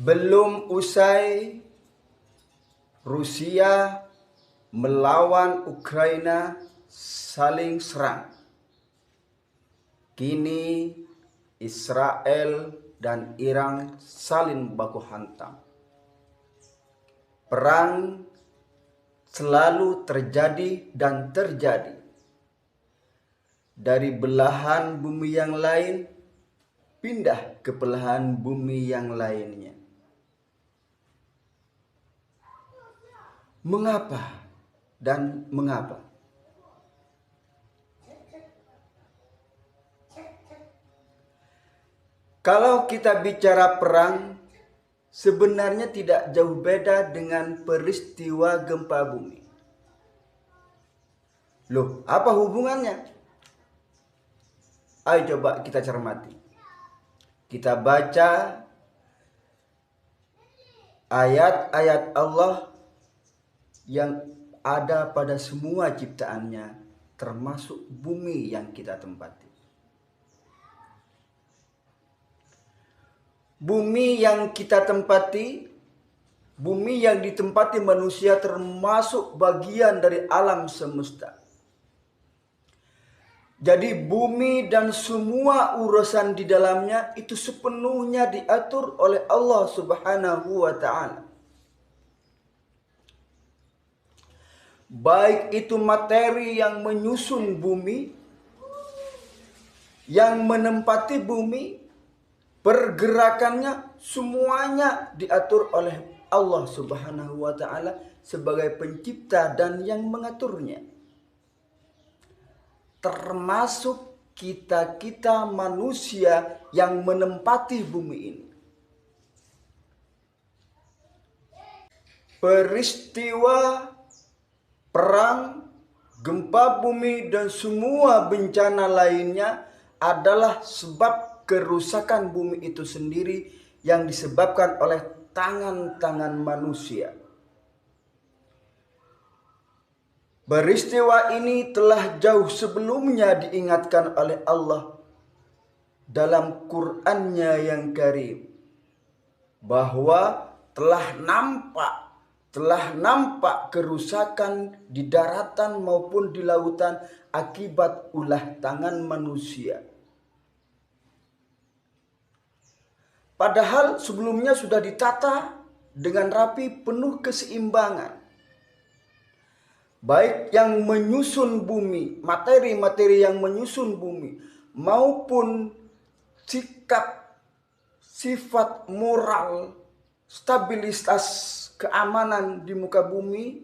Belum usai Rusia melawan Ukraina saling serang, kini Israel dan Iran saling baku hantam. Perang selalu terjadi dan terjadi. Dari belahan bumi yang lain pindah ke belahan bumi yang lainnya. Mengapa dan mengapa? Kalau kita bicara perang, sebenarnya tidak jauh beda dengan peristiwa gempa bumi. Loh, apa hubungannya? Ayo coba kita cermati. Kita baca ayat-ayat Allah yang ada pada semua ciptaannya, termasuk bumi yang kita tempati. Bumi yang kita tempati, bumi yang ditempati manusia termasuk bagian dari alam semesta. Jadi bumi dan semua urusan di dalamnya itu sepenuhnya diatur oleh Allah Subhanahu wa ta'ala. Baik itu materi yang menyusun bumi, yang menempati bumi, pergerakannya semuanya diatur oleh Allah Subhanahu wa ta'ala sebagai pencipta dan yang mengaturnya. Termasuk kita manusia yang menempati bumi ini. Peristiwa perang, gempa bumi, dan semua bencana lainnya adalah sebab kerusakan bumi itu sendiri yang disebabkan oleh tangan-tangan manusia. Peristiwa ini telah jauh sebelumnya diingatkan oleh Allah dalam Qur'annya yang karim, bahwa telah nampak kerusakan di daratan maupun di lautan akibat ulah tangan manusia. Padahal sebelumnya sudah ditata dengan rapi, penuh keseimbangan. Baik yang menyusun bumi, materi-materi yang menyusun bumi, maupun sikap, sifat moral, stabilitas keamanan di muka bumi,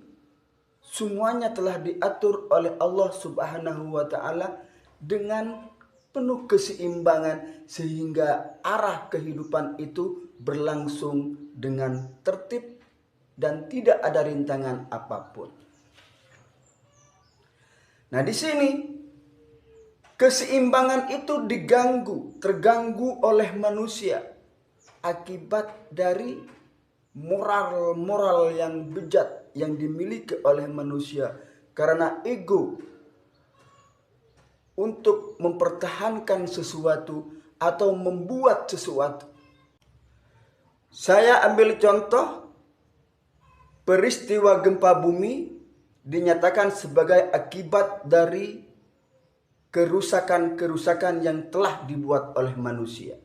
semuanya telah diatur oleh Allah Subhanahu wa ta'ala dengan penuh keseimbangan, sehingga arah kehidupan itu berlangsung dengan tertib dan tidak ada rintangan apapun. Nah, di sini keseimbangan itu terganggu oleh manusia akibat dari moral yang bejat yang dimiliki oleh manusia karena ego untuk mempertahankan sesuatu atau membuat sesuatu. Saya ambil contoh peristiwa gempa bumi dinyatakan sebagai akibat dari kerusakan-kerusakan yang telah dibuat oleh manusia.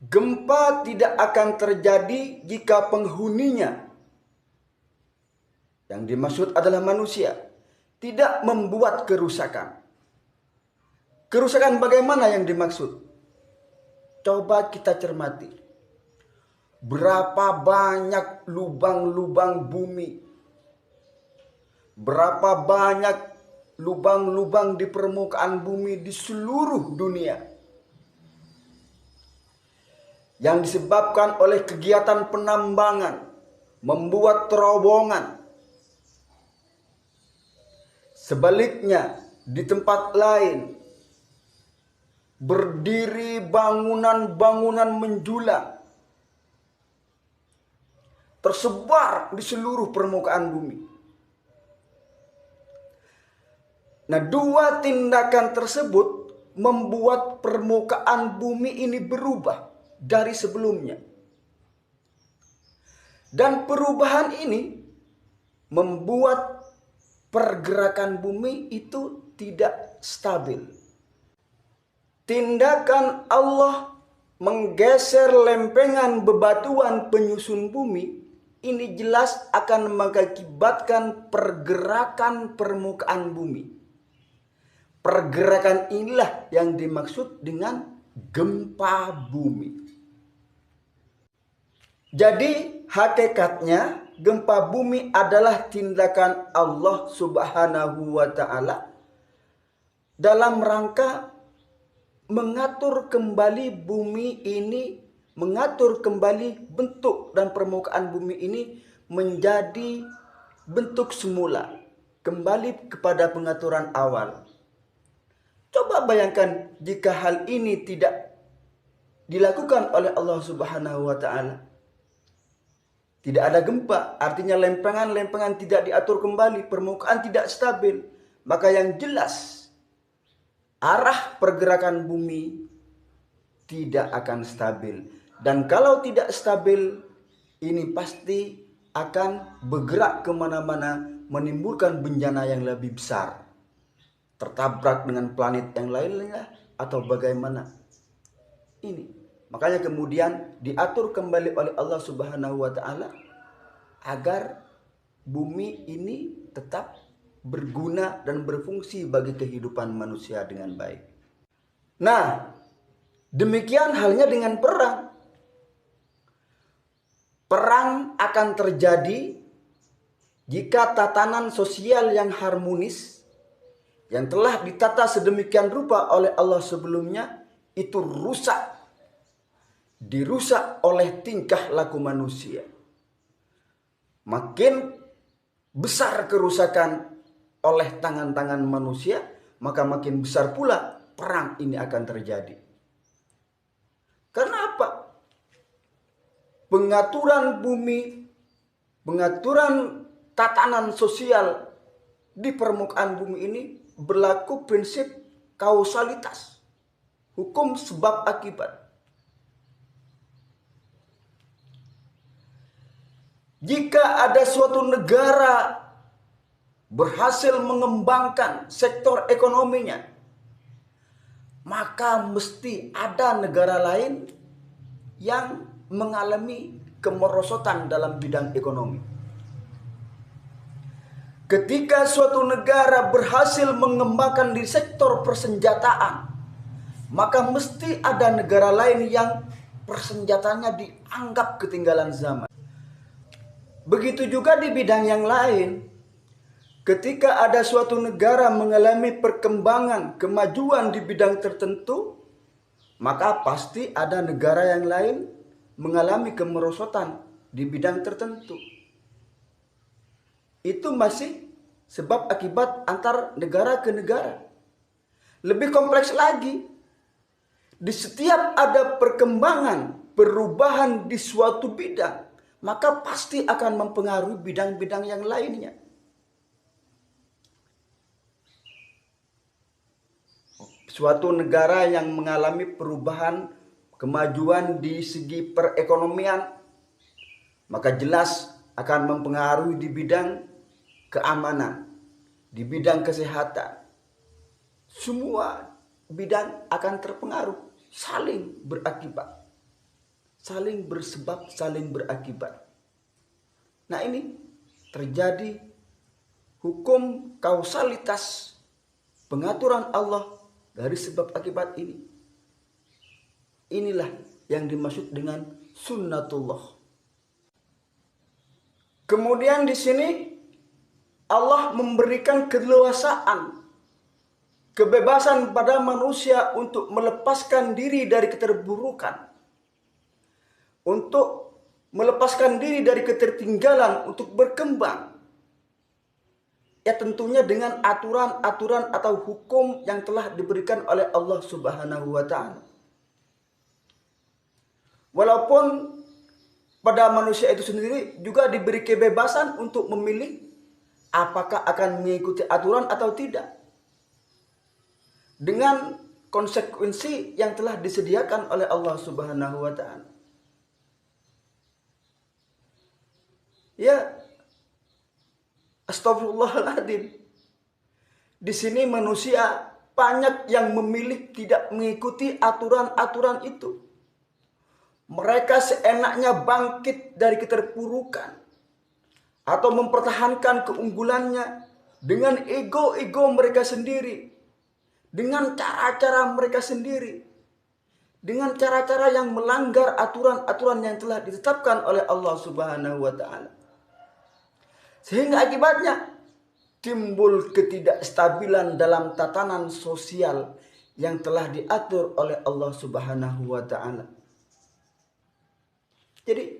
Gempa tidak akan terjadi jika penghuninya, yang dimaksud adalah manusia, tidak membuat kerusakan. Kerusakan bagaimana yang dimaksud? Coba kita cermati. Berapa banyak lubang-lubang bumi, berapa banyak lubang-lubang di permukaan bumi di seluruh dunia yang disebabkan oleh kegiatan penambangan, membuat terowongan. Sebaliknya, di tempat lain berdiri bangunan-bangunan menjulang tersebar di seluruh permukaan bumi. Nah, dua tindakan tersebut membuat permukaan bumi ini berubah dari sebelumnya. Dan perubahan ini membuat pergerakan bumi itu tidak stabil. Tindakan Allah menggeser lempengan bebatuan penyusun bumi ini jelas akan mengakibatkan pergerakan permukaan bumi. Pergerakan inilah yang dimaksud dengan gempa bumi. Jadi hakikatnya gempa bumi adalah tindakan Allah Subhanahu wa Ta'ala dalam rangka mengatur kembali bumi ini, mengatur kembali bentuk dan permukaan bumi ini menjadi bentuk semula, kembali kepada pengaturan awal. Coba bayangkan jika hal ini tidak dilakukan oleh Allah Subhanahu wa Ta'ala. Tidak ada gempa, artinya lempengan-lempengan tidak diatur kembali, permukaan tidak stabil. Maka yang jelas, arah pergerakan bumi tidak akan stabil. Dan kalau tidak stabil, ini pasti akan bergerak kemana-mana, menimbulkan bencana yang lebih besar. Tertabrak dengan planet yang lainnya atau bagaimana. Ini. Makanya kemudian diatur kembali oleh Allah Subhanahu wa Ta'ala agar bumi ini tetap berguna dan berfungsi bagi kehidupan manusia dengan baik. Nah, demikian halnya dengan perang. Perang akan terjadi jika tatanan sosial yang harmonis yang telah ditata sedemikian rupa oleh Allah sebelumnya itu dirusak oleh tingkah laku manusia. Makin besar kerusakan oleh tangan-tangan manusia, maka makin besar pula perang ini akan terjadi. Karena apa? Pengaturan bumi, pengaturan tatanan sosial di permukaan bumi ini berlaku prinsip kausalitas, hukum sebab akibat. Jika ada suatu negara berhasil mengembangkan sektor ekonominya, maka mesti ada negara lain yang mengalami kemerosotan dalam bidang ekonomi. Ketika suatu negara berhasil mengembangkan di sektor persenjataan, maka mesti ada negara lain yang persenjataannya dianggap ketinggalan zaman. Begitu juga di bidang yang lain. Ketika ada suatu negara mengalami perkembangan, kemajuan di bidang tertentu, maka pasti ada negara yang lain mengalami kemerosotan di bidang tertentu. Itu masih sebab akibat antar negara ke negara. Lebih kompleks lagi, di setiap ada perkembangan, perubahan di suatu bidang, maka pasti akan mempengaruhi bidang-bidang yang lainnya. Suatu negara yang mengalami perubahan, kemajuan di segi perekonomian, maka jelas akan mempengaruhi di bidang keamanan, di bidang kesehatan. Semua bidang akan terpengaruh, saling berakibat. Saling bersebab, saling berakibat. Nah ini terjadi hukum kausalitas pengaturan Allah dari sebab akibat ini. Inilah yang dimaksud dengan sunnatullah. Kemudian di sini Allah memberikan keleluasaan, kebebasan pada manusia untuk melepaskan diri dari keterburukan, untuk melepaskan diri dari ketertinggalan, untuk berkembang. Ya tentunya dengan aturan-aturan atau hukum yang telah diberikan oleh Allah Subhanahu wa Ta'ala. Walaupun pada manusia itu sendiri juga diberi kebebasan untuk memilih apakah akan mengikuti aturan atau tidak. Dengan konsekuensi yang telah disediakan oleh Allah Subhanahu wa taala. Ya, astagfirullahaladzim. Di sini manusia banyak yang memilih tidak mengikuti aturan-aturan itu. Mereka seenaknya bangkit dari keterpurukan atau mempertahankan keunggulannya dengan ego-ego mereka sendiri, dengan cara-cara mereka sendiri, dengan cara-cara yang melanggar aturan-aturan yang telah ditetapkan oleh Allah Subhanahu wa taala. Sehingga akibatnya timbul ketidakstabilan dalam tatanan sosial yang telah diatur oleh Allah Subhanahu wa taala. Jadi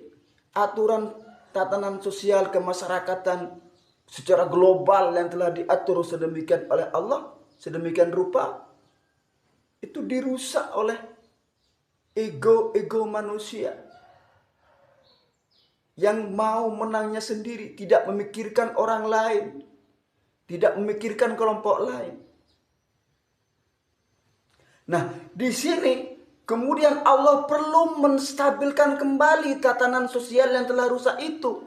aturan tatanan sosial kemasyarakatan secara global yang telah diatur sedemikian oleh Allah, sedemikian rupa, itu dirusak oleh ego-ego manusia yang mau menangnya sendiri, tidak memikirkan orang lain, tidak memikirkan kelompok lain. Nah, di sini kemudian Allah perlu menstabilkan kembali tatanan sosial yang telah rusak itu.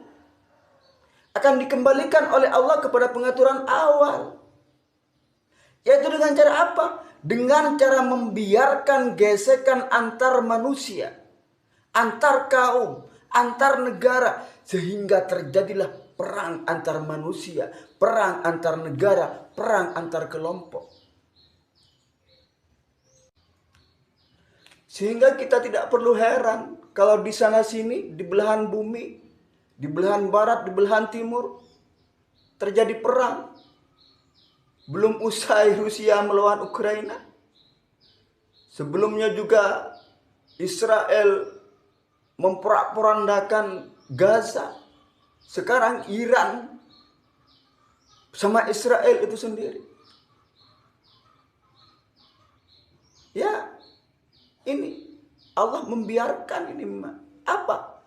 Akan dikembalikan oleh Allah kepada pengaturan awal. Yaitu dengan cara apa? Dengan cara membiarkan gesekan antar manusia, antar kaum, antar negara. Sehingga terjadilah perang antar manusia, perang antar negara, perang antar kelompok. Sehingga kita tidak perlu heran kalau di sana sini, di belahan bumi, di belahan barat, di belahan timur, terjadi perang. Belum usai Rusia melawan Ukraina. Sebelumnya juga Israel memporak-porandakan Gaza. Sekarang Iran sama Israel itu sendiri. Ya, ini Allah membiarkan ini. Apa?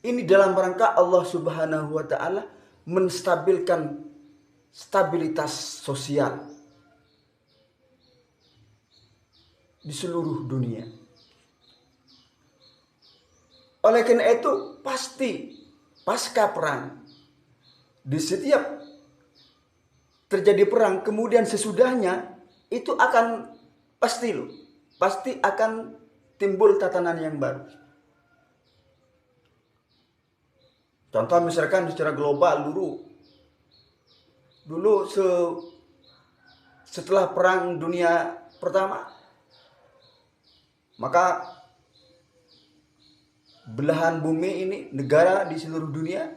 Ini dalam rangka Allah Subhanahu wa taala menstabilkan stabilitas sosial di seluruh dunia. Oleh karena itu, pasti pasca perang, di setiap terjadi perang, kemudian sesudahnya itu akan pasti akan timbul tatanan yang baru. Contoh misalkan secara global dulu setelah perang dunia pertama, maka belahan bumi ini, negara di seluruh dunia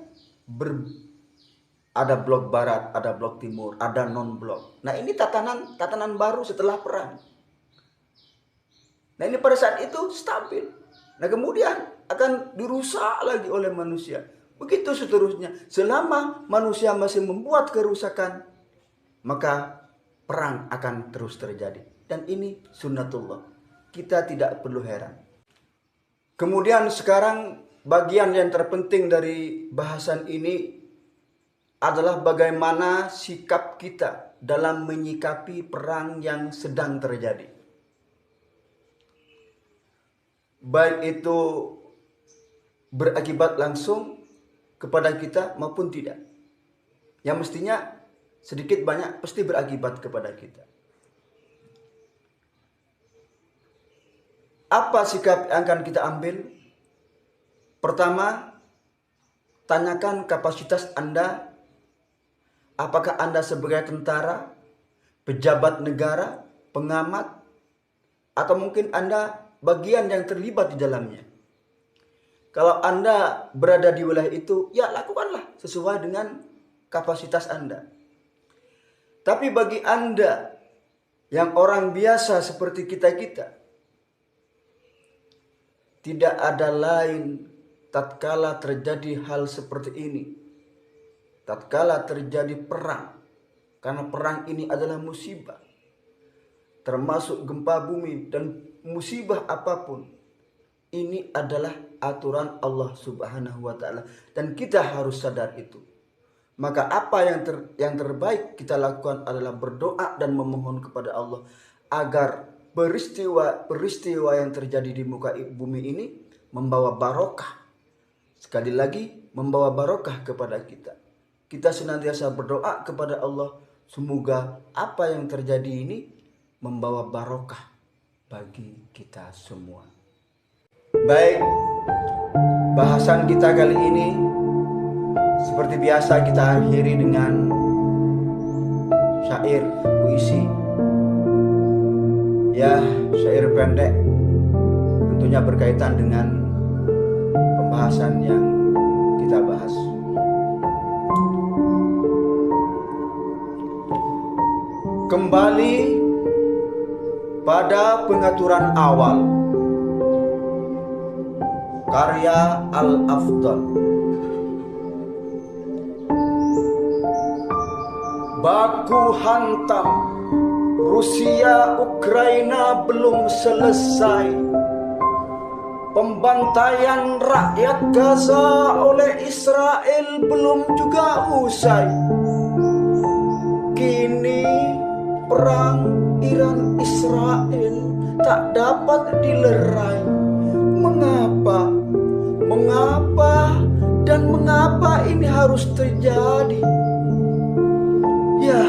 ada blok barat, ada blok timur, ada non blok. Nah, ini tatanan baru setelah perang. Nah, ini pada saat itu stabil. Nah, kemudian akan dirusak lagi oleh manusia. Begitu seterusnya. Selama manusia masih membuat kerusakan, maka perang akan terus terjadi. Dan ini sunnatullah. Kita tidak perlu heran. Kemudian sekarang bagian yang terpenting dari bahasan ini adalah bagaimana sikap kita dalam menyikapi perang yang sedang terjadi. Baik itu berakibat langsung kepada kita maupun tidak. Yang mestinya sedikit banyak pasti berakibat kepada kita. Apa sikap yang akan kita ambil? Pertama, tanyakan kapasitas Anda. Apakah Anda sebagai tentara, pejabat negara, pengamat, atau mungkin Anda bagian yang terlibat di dalamnya? Kalau Anda berada di wilayah itu, ya lakukanlah sesuai dengan kapasitas Anda. Tapi bagi Anda yang orang biasa seperti kita-kita, tidak ada lain tatkala terjadi hal seperti ini. Tatkala terjadi perang. Karena perang ini adalah musibah. Termasuk gempa bumi dan musibah apapun. Ini adalah aturan Allah Subhanahu wa taala. Dan kita harus sadar itu. Maka apa yang terbaik kita lakukan adalah berdoa dan memohon kepada Allah agar peristiwa yang terjadi di muka bumi ini membawa barokah. Sekali lagi, membawa barokah kepada kita. Kita senantiasa berdoa kepada Allah, semoga apa yang terjadi ini membawa barokah bagi kita semua. Baik, bahasan kita kali ini seperti biasa kita akhiri dengan syair puisi. Ya, syair pendek, tentunya berkaitan dengan pembahasan yang kita bahas. Kembali pada pengaturan awal, karya Al-Afdal. Baku hantam, Rusia Ukraina belum selesai. Pembantaian rakyat Gaza oleh Israel belum juga usai. Kini perang Iran Israel tak dapat dilerai. Mengapa? Mengapa ini harus terjadi? Ya,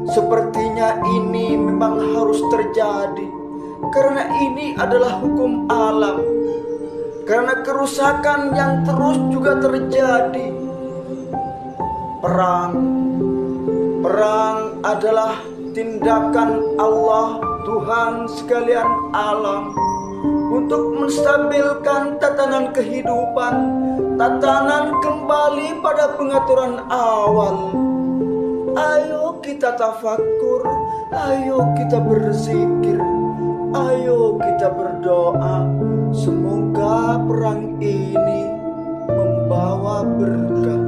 sepertinya ini memang harus terjadi karena ini adalah hukum alam. Karena kerusakan yang terus juga terjadi. Perang adalah tindakan Allah, Tuhan sekalian alam, untuk menstabilkan tatanan kehidupan, tatanan kembali pada pengaturan awal. Ayo kita tafakur, ayo kita berzikir, ayo kita berdoa. Semoga perang ini membawa berkah.